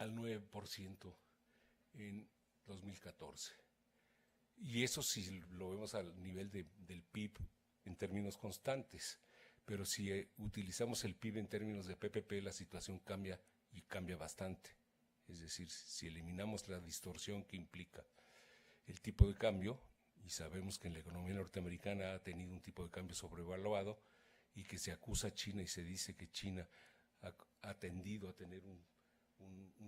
al 9% en 2014. Y eso si lo vemos al nivel del PIB en términos constantes. Pero si utilizamos el PIB en términos de PPP, la situación cambia y cambia bastante. Es decir, si eliminamos la distorsión que implica el tipo de cambio, y sabemos que en la economía norteamericana ha tenido un tipo de cambio sobrevaluado y que se acusa a China y se dice que China ha tendido a tener un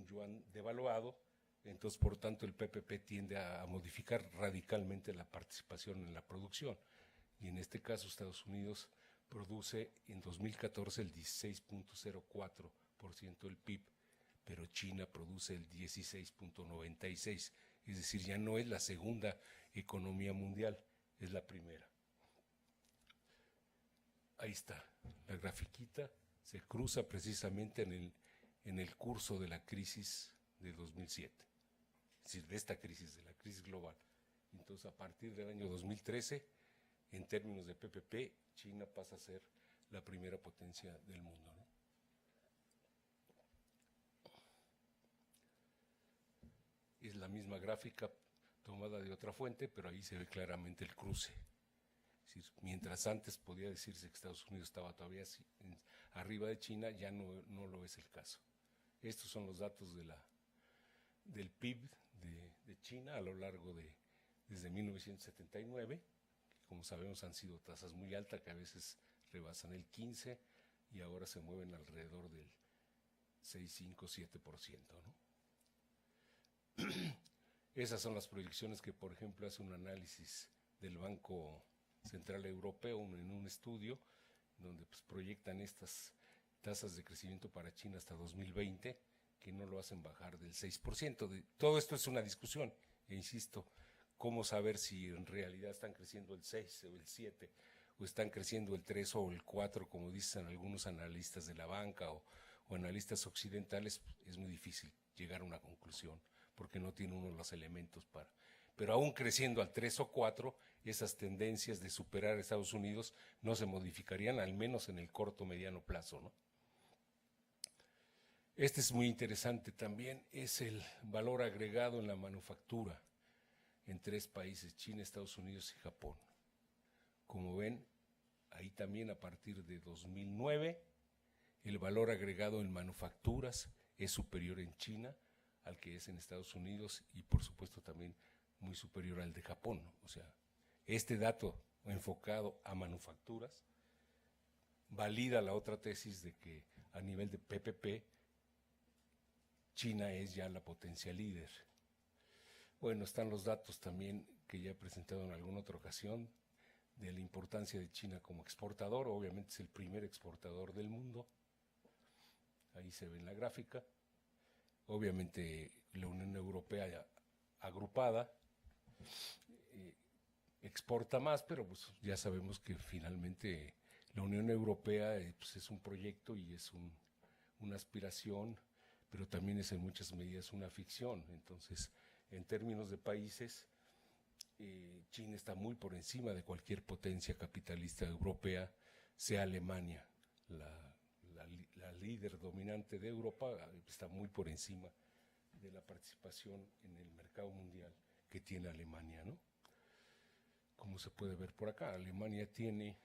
yuan devaluado, entonces por tanto el PPP tiende a modificar radicalmente la participación en la producción. Y en este caso Estados Unidos produce en 2014 el 16.04% del PIB, pero China produce el 16.96%, es decir, ya no es la segunda economía mundial, es la primera. Ahí está, la grafiquita se cruza precisamente en el curso de la crisis de 2007, es decir, de esta crisis, de la crisis global. Entonces, a partir del año 2013, en términos de PPP, China pasa a ser la primera potencia del mundo, ¿no? Es la misma gráfica tomada de otra fuente, pero ahí se ve claramente el cruce. Es decir, mientras antes podía decirse que Estados Unidos estaba todavía arriba de China, ya no lo es el caso. Estos son los datos del PIB de China a lo largo desde 1979, que como sabemos han sido tasas muy altas, que a veces rebasan el 15% y ahora se mueven alrededor del 6, 5, 7%, ¿no? Esas son las proyecciones que, por ejemplo, hace un análisis del Banco Central Europeo en un estudio donde pues, proyectan estas tasas de crecimiento para China hasta 2020, que no lo hacen bajar del 6%. Todo esto es una discusión, e insisto, cómo saber si en realidad están creciendo el 6 o el 7, o están creciendo el 3 o el 4, como dicen algunos analistas de la banca o analistas occidentales. Es muy difícil llegar a una conclusión, porque no tiene uno los elementos para. Pero aún creciendo al 3 o 4, esas tendencias de superar a Estados Unidos no se modificarían, al menos en el corto o mediano plazo, ¿no? Este es muy interesante también, es el valor agregado en la manufactura en tres países, China, Estados Unidos y Japón. Como ven, ahí también a partir de 2009, el valor agregado en manufacturas es superior en China al que es en Estados Unidos y por supuesto también muy superior al de Japón. O sea, este dato enfocado a manufacturas valida la otra tesis de que a nivel de PPP China es ya la potencia líder. Bueno, están los datos también que ya he presentado en alguna otra ocasión de la importancia de China como exportador. Obviamente es el primer exportador del mundo. Ahí se ve en la gráfica. Obviamente la Unión Europea ya agrupada exporta más, pero pues ya sabemos que finalmente la Unión Europea pues es un proyecto y es una aspiración, pero también es en muchas medidas una ficción. Entonces, en términos de países, China está muy por encima de cualquier potencia capitalista europea, sea Alemania, la líder dominante de Europa, está muy por encima de la participación en el mercado mundial que tiene Alemania, ¿no? Como se puede ver por acá, Alemania tiene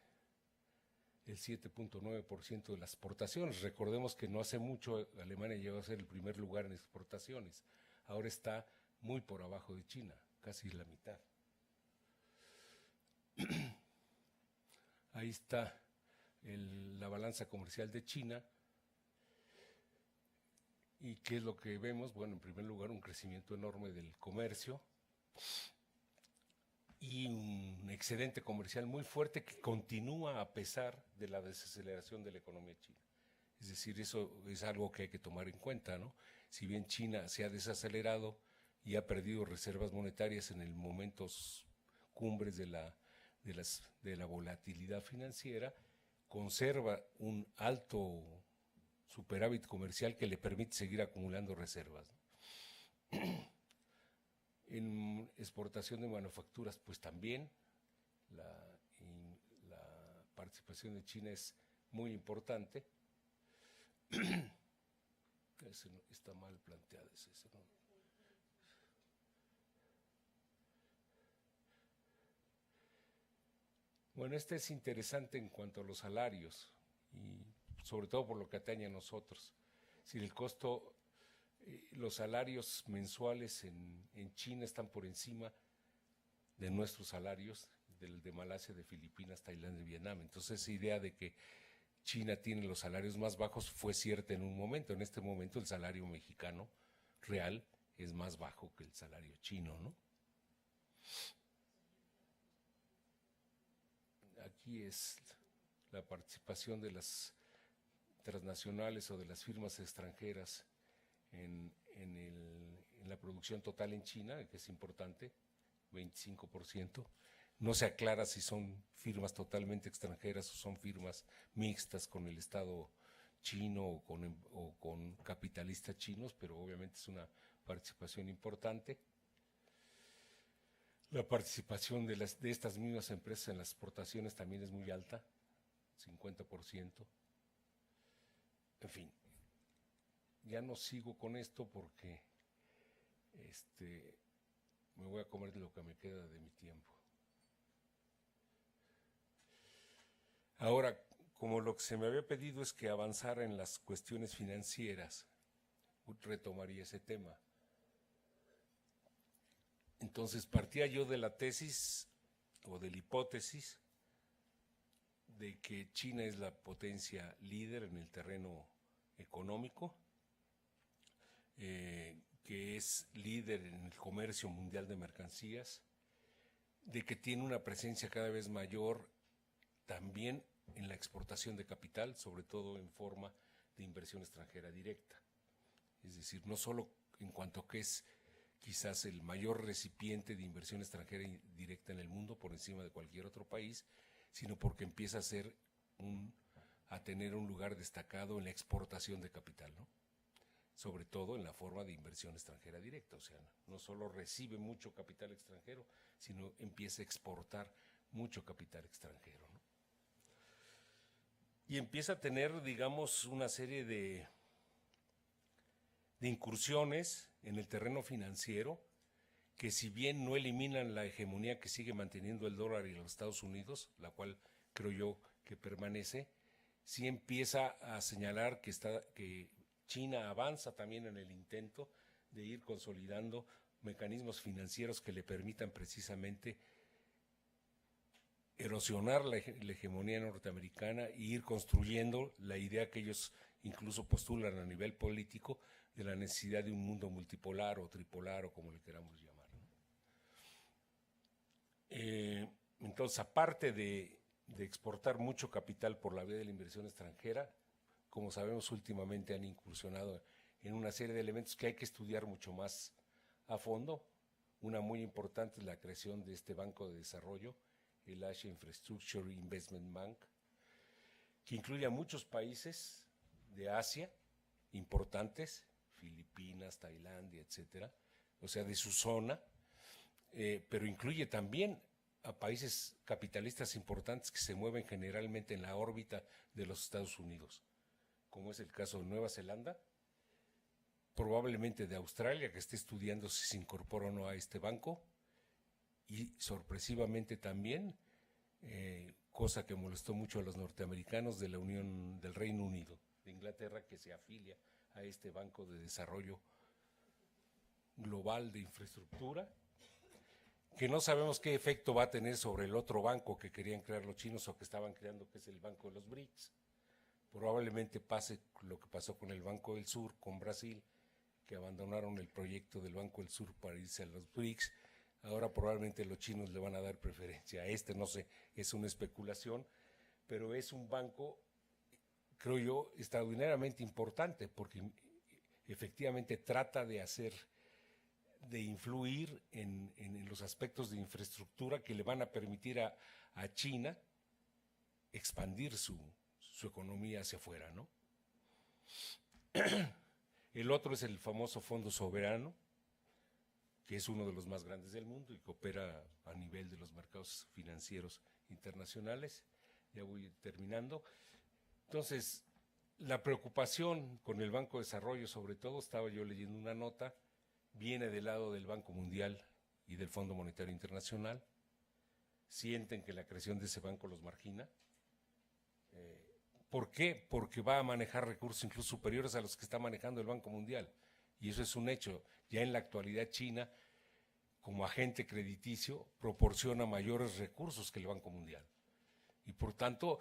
el 7.9% de las exportaciones. Recordemos que no hace mucho Alemania llegó a ser el primer lugar en exportaciones. Ahora está muy por abajo de China, casi la mitad. Ahí está la balanza comercial de China. ¿Y qué es lo que vemos? Bueno, en primer lugar, un crecimiento enorme del comercio y un excedente comercial muy fuerte que continúa a pesar de la desaceleración de la economía china. Es decir, eso es algo que hay que tomar en cuenta, ¿no? Si bien China se ha desacelerado y ha perdido reservas monetarias en el momentos cumbres de la volatilidad financiera, conserva un alto superávit comercial que le permite seguir acumulando reservas, ¿no? En exportación de manufacturas, pues también la participación de China es muy importante. ese no, está mal planteado, ese no. Bueno, este es interesante en cuanto a los salarios y sobre todo por lo que atañe a nosotros. Si el costo, los salarios mensuales en China están por encima de nuestros salarios, del de Malasia, de Filipinas, Tailandia y Vietnam. Entonces esa idea de que China tiene los salarios más bajos fue cierta en un momento. En este momento el salario mexicano real es más bajo que el salario chino, ¿no? Aquí es la participación de las transnacionales o de las firmas extranjeras en la producción total en China, que es importante, 25%. No se aclara si son firmas totalmente extranjeras o son firmas mixtas con el Estado chino o con capitalistas chinos, pero obviamente es una participación importante. La participación de estas mismas empresas en las exportaciones también es muy alta, 50%. En fin, ya no sigo con esto porque me voy a comer de lo que me queda de mi tiempo. Ahora, como lo que se me había pedido es que avanzara en las cuestiones financieras, retomaría ese tema. Entonces partía yo de la tesis o de la hipótesis de que China es la potencia líder en el terreno económico, que es líder en el comercio mundial de mercancías, de que tiene una presencia cada vez mayor también en la exportación de capital, sobre todo en forma de inversión extranjera directa. Es decir, no solo en cuanto que es quizás el mayor recipiente de inversión extranjera directa en el mundo por encima de cualquier otro país, sino porque empieza a tener un lugar destacado en la exportación de capital, ¿no? Sobre todo en la forma de inversión extranjera directa, o sea, no solo recibe mucho capital extranjero, sino empieza a exportar mucho capital extranjero, ¿no? Y empieza a tener, digamos, una serie de incursiones en el terreno financiero que, si bien no eliminan la hegemonía que sigue manteniendo el dólar y los Estados Unidos, la cual creo yo que permanece, sí empieza a señalar que China avanza también en el intento de ir consolidando mecanismos financieros que le permitan precisamente erosionar la hegemonía norteamericana e ir construyendo la idea que ellos incluso postulan a nivel político de la necesidad de un mundo multipolar o tripolar o como le queramos llamar, ¿no? Entonces, aparte de exportar mucho capital por la vía de la inversión extranjera, como sabemos, últimamente han incursionado en una serie de elementos que hay que estudiar mucho más a fondo. Una muy importante es la creación de este banco de desarrollo, el Asia Infrastructure Investment Bank, que incluye a muchos países de Asia importantes, Filipinas, Tailandia, etcétera, o sea, de su zona, pero incluye también a países capitalistas importantes que se mueven generalmente en la órbita de los Estados Unidos, como es el caso de Nueva Zelanda, probablemente de Australia, que esté estudiando si se incorpora o no a este banco, y sorpresivamente también, cosa que molestó mucho a los norteamericanos, de la Unión del Reino Unido, de Inglaterra, que se afilia a este Banco de Desarrollo Global de Infraestructura, que no sabemos qué efecto va a tener sobre el otro banco que querían crear los chinos o que estaban creando, que es el Banco de los BRICS. Probablemente pase lo que pasó con el Banco del Sur, con Brasil, que abandonaron el proyecto del Banco del Sur para irse a los BRICS. Ahora probablemente los chinos le van a dar preferencia a no sé, es una especulación, pero es un banco, creo yo, extraordinariamente importante, porque efectivamente trata de influir en los aspectos de infraestructura que le van a permitir a China expandir su economía hacia afuera, ¿no? El otro es el famoso Fondo Soberano, que es uno de los más grandes del mundo y que opera a nivel de los mercados financieros internacionales. Ya voy terminando. Entonces, La preocupación con el Banco de Desarrollo, sobre todo, estaba yo leyendo una nota, viene del lado del Banco Mundial y del Fondo Monetario Internacional. Sienten que la creación de ese banco los margina. ¿Por qué? Porque va a manejar recursos incluso superiores a los que está manejando el Banco Mundial. Y eso es un hecho. Ya en la actualidad China, como agente crediticio, proporciona mayores recursos que el Banco Mundial. Y por tanto,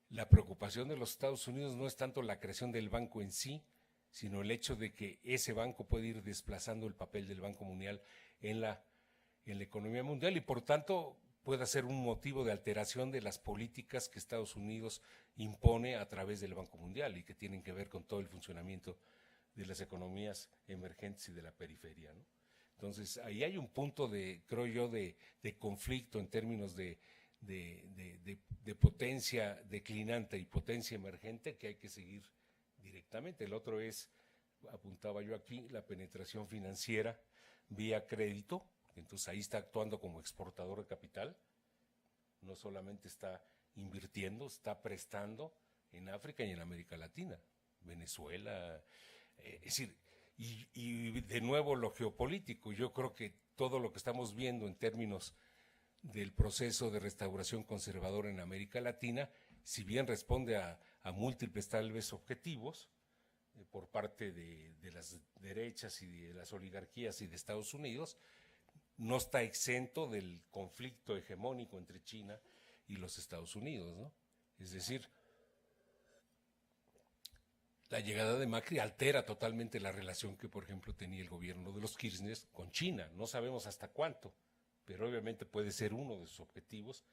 la preocupación de los Estados Unidos no es tanto la creación del banco en sí, sino el hecho de que ese banco puede ir desplazando el papel del Banco Mundial en la economía mundial y por tanto pueda ser un motivo de alteración de las políticas que Estados Unidos impone a través del Banco Mundial y que tienen que ver con todo el funcionamiento de las economías emergentes y de la periferia, ¿no? Entonces, ahí hay un punto creo yo, de conflicto en términos de potencia declinante y potencia emergente que hay que seguir directamente. El otro es, apuntaba yo aquí, la penetración financiera vía crédito. Entonces ahí está actuando como exportador de capital, no solamente está invirtiendo, está prestando en África y en América Latina, Venezuela, es decir, y de nuevo lo geopolítico. Yo creo que todo lo que estamos viendo en términos del proceso de restauración conservadora en América Latina, si bien responde a múltiples tal vez objetivos por parte de las derechas y de las oligarquías y de Estados Unidos, no está exento del conflicto hegemónico entre China y los Estados Unidos, ¿no? Es decir, la llegada de Macri altera totalmente la relación que, por ejemplo, tenía el gobierno de los Kirchner con China. No sabemos hasta cuánto, pero obviamente puede ser uno de sus objetivos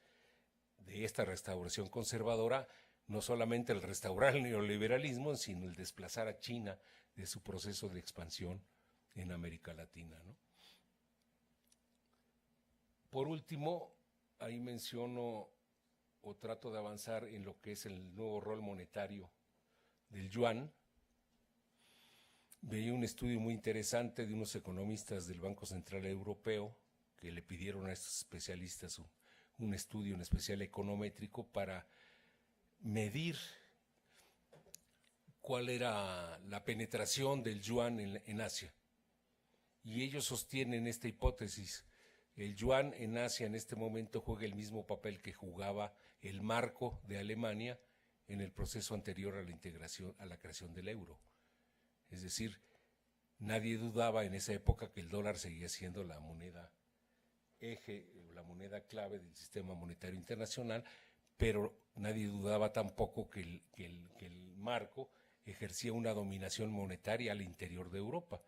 de esta restauración conservadora, no solamente el restaurar el neoliberalismo, sino el desplazar a China de su proceso de expansión en América Latina, ¿no? Por último, ahí menciono o trato de avanzar en lo que es el nuevo rol monetario del yuan. Veía un estudio muy interesante de unos economistas del Banco Central Europeo que le pidieron a estos especialistas un estudio en especial econométrico para medir cuál era la penetración del yuan en Asia. Y ellos sostienen esta hipótesis. El yuan en Asia en este momento juega el mismo papel que jugaba el marco de Alemania en el proceso anterior a la integración, a la creación del euro. Es decir, nadie dudaba en esa época que el dólar seguía siendo la moneda eje, la moneda clave del sistema monetario internacional, pero nadie dudaba tampoco que el marco ejercía una dominación monetaria al interior de Europa.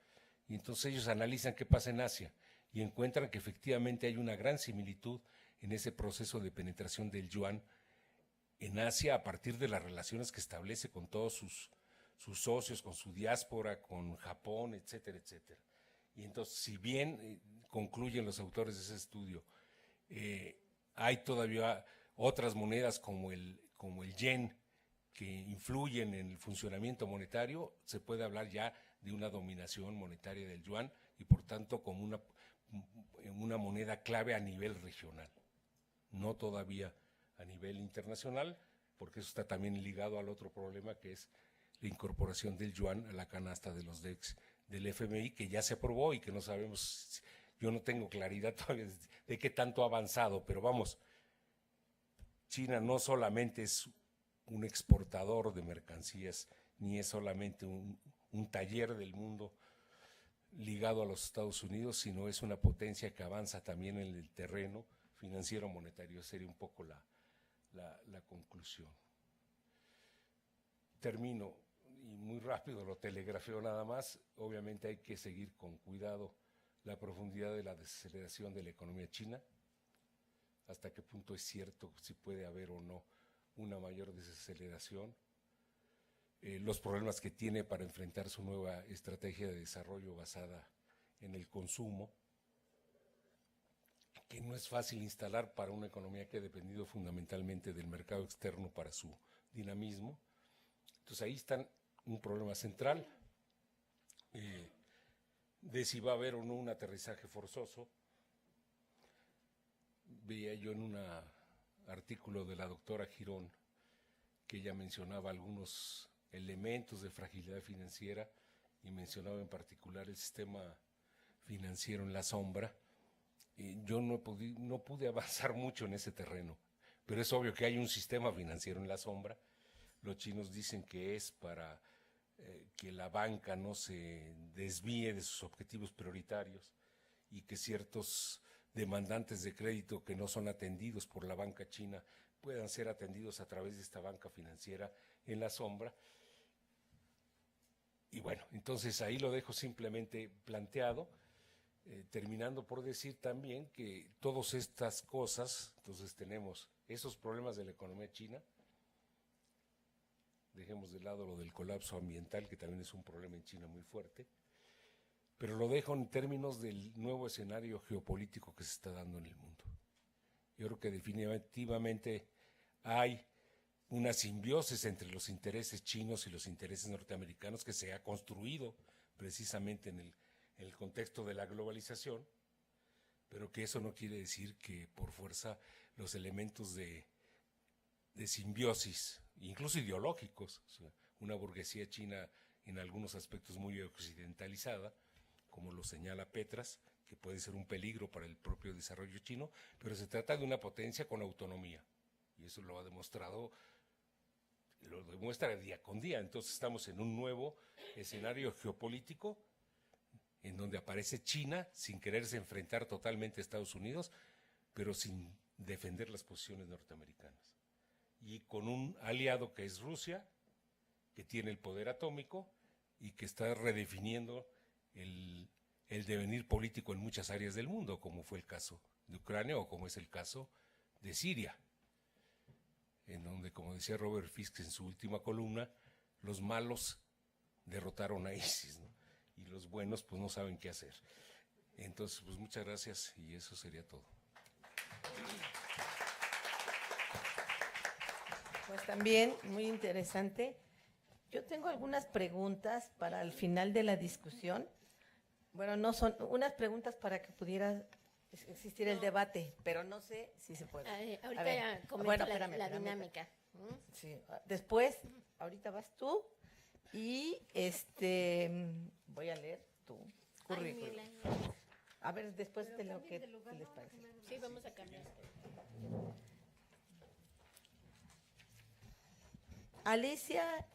Y entonces ellos analizan qué pasa en Asia y encuentran que efectivamente hay una gran similitud en ese proceso de penetración del yuan en Asia a partir de las relaciones que establece con todos sus socios, con su diáspora, con Japón, etcétera, etcétera. Y entonces, si bien concluyen los autores de ese estudio, hay todavía otras monedas como el yen que influyen en el funcionamiento monetario, se puede hablar ya de una dominación monetaria del yuan y por tanto como una moneda clave a nivel regional, no todavía a nivel internacional, porque eso está también ligado al otro problema que es la incorporación del yuan a la canasta de los DEX del FMI, que ya se aprobó y que no sabemos, yo no tengo claridad todavía de qué tanto ha avanzado, pero vamos, China no solamente es un exportador de mercancías, ni es solamente un taller del mundo ligado a los Estados Unidos, sino es una potencia que avanza también en el terreno financiero monetario. Sería un poco la conclusión. Termino, y muy rápido lo telegrafeo nada más. Obviamente hay que seguir con cuidado la profundidad de la desaceleración de la economía china, hasta qué punto es cierto si puede haber o no una mayor desaceleración, los problemas que tiene para enfrentar su nueva estrategia de desarrollo basada en el consumo, que no es fácil instalar para una economía que ha dependido fundamentalmente del mercado externo para su dinamismo. Entonces ahí está un problema central, de si va a haber o no un aterrizaje forzoso. Veía yo en un artículo de la doctora Girón que ella mencionaba algunos elementos de fragilidad financiera, y mencionaba en particular el sistema financiero en la sombra. Yo no pude avanzar mucho en ese terreno, pero es obvio que hay un sistema financiero en la sombra. Los chinos dicen que es para que la banca no se desvíe de sus objetivos prioritarios y que ciertos demandantes de crédito que no son atendidos por la banca china puedan ser atendidos a través de esta banca financiera en la sombra. Y bueno, entonces ahí lo dejo simplemente planteado, terminando por decir también que todas estas cosas, entonces tenemos esos problemas de la economía china, dejemos de lado lo del colapso ambiental, que también es un problema en China muy fuerte, pero lo dejo en términos del nuevo escenario geopolítico que se está dando en el mundo. Yo creo que definitivamente hay una simbiosis entre los intereses chinos y los intereses norteamericanos que se ha construido precisamente en el contexto de la globalización, pero que eso no quiere decir que por fuerza los elementos de simbiosis, incluso ideológicos, o sea, una burguesía china en algunos aspectos muy occidentalizada, como lo señala Petras, que puede ser un peligro para el propio desarrollo chino, pero se trata de una potencia con autonomía, y eso lo ha demostrado, lo demuestra día con día. Entonces estamos en un nuevo escenario geopolítico en donde aparece China sin quererse enfrentar totalmente a Estados Unidos, pero sin defender las posiciones norteamericanas. Y con un aliado que es Rusia, que tiene el poder atómico y que está redefiniendo el devenir político en muchas áreas del mundo, como fue el caso de Ucrania o como es el caso de Siria, en donde, como decía Robert Fisk en su última columna, los malos derrotaron a ISIS, ¿no? Y los buenos pues no saben qué hacer. Entonces, pues muchas gracias y eso sería todo. Pues también muy interesante. Yo tengo algunas preguntas para el final de la discusión. Bueno, no son unas preguntas para que pudiera existir el debate, pero no sé si se puede. Ahorita ver, ya comento bueno, la dinámica. Sí, después, ahorita vas tú y voy a leer tu currículum. A ver, después de lo que les parece. Sí, vamos a cambiar. Alicia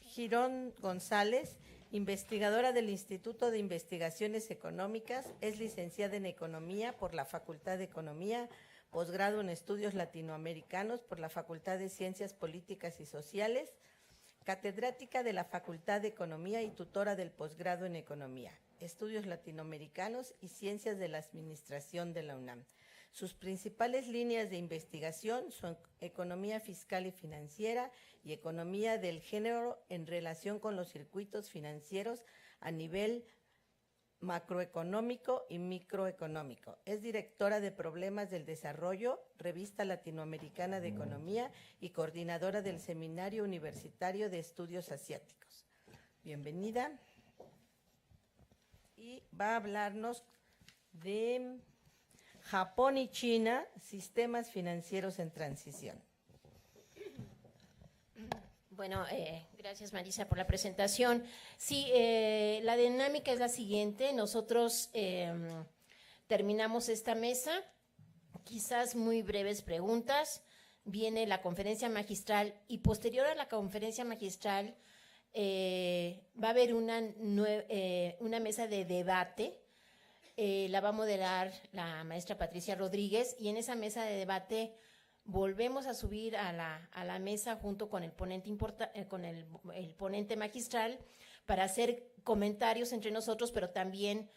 Girón González, investigadora del Instituto de Investigaciones Económicas, es licenciada en Economía por la Facultad de Economía, posgrado en Estudios Latinoamericanos por la Facultad de Ciencias Políticas y Sociales, catedrática de la Facultad de Economía y tutora del posgrado en Economía, Estudios Latinoamericanos y Ciencias de la Administración de la UNAM. Sus principales líneas de investigación son economía fiscal y financiera y economía del género en relación con los circuitos financieros a nivel macroeconómico y microeconómico. Es directora de Problemas del Desarrollo, Revista Latinoamericana de Economía y coordinadora del Seminario Universitario de Estudios Asiáticos. Bienvenida. Y va a hablarnos de Japón y China, sistemas financieros en transición. Bueno, gracias Marisa por la presentación. Sí, la dinámica es la siguiente. Nosotros terminamos esta mesa, quizás muy breves preguntas. Viene la conferencia magistral y posterior a la conferencia magistral va a haber una mesa de debate. La va a moderar la maestra Patricia Rodríguez y en esa mesa de debate volvemos a subir a la mesa junto con el ponente el ponente magistral para hacer comentarios entre nosotros, pero también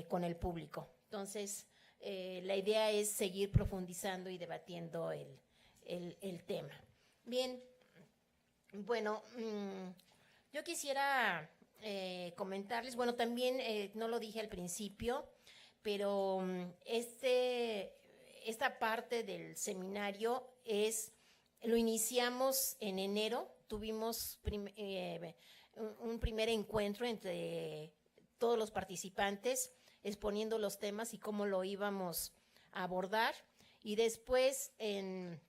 con el público. Entonces, la idea es seguir profundizando y debatiendo el tema. Bien, bueno, yo quisiera comentarles, bueno, también no lo dije al principio, pero esta parte del seminario lo iniciamos en enero, tuvimos un primer encuentro entre todos los participantes exponiendo los temas y cómo lo íbamos a abordar, y después en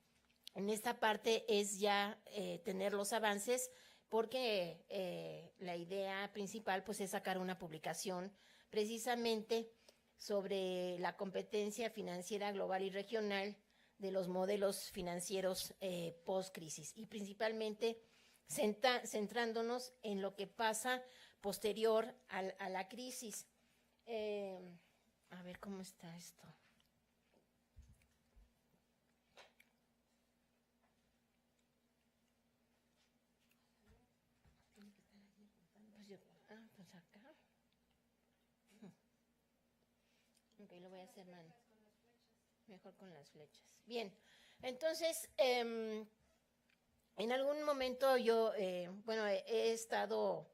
esta parte es ya tener los avances porque la idea principal pues es sacar una publicación precisamente sobre la competencia financiera global y regional de los modelos financieros post-crisis y principalmente centrándonos en lo que pasa posterior a la crisis. A ver cómo está esto. Pues acá. Ok, lo voy a hacer mejor con las flechas. Bien, entonces, en algún momento yo, he estado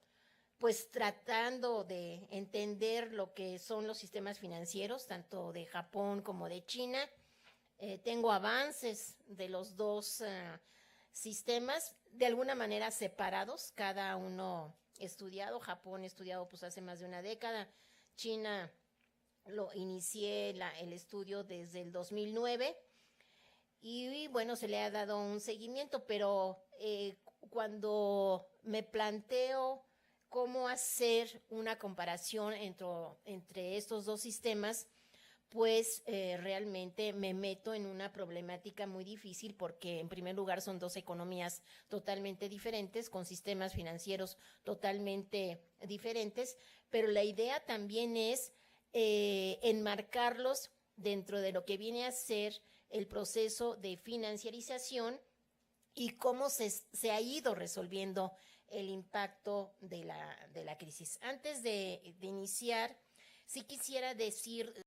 pues tratando de entender lo que son los sistemas financieros, tanto de Japón como de China. Tengo avances de los dos sistemas, de alguna manera separados, cada uno estudiado. Japón estudiado pues hace más de una década, China lo inicié el estudio desde el 2009 y bueno, se le ha dado un seguimiento, pero cuando me planteo cómo hacer una comparación entre estos dos sistemas, pues realmente me meto en una problemática muy difícil porque en primer lugar son dos economías totalmente diferentes, con sistemas financieros totalmente diferentes, pero la idea también es enmarcarlos dentro de lo que viene a ser el proceso de financiarización y cómo se ha ido resolviendo el impacto de la crisis. Antes de iniciar, sí quisiera decir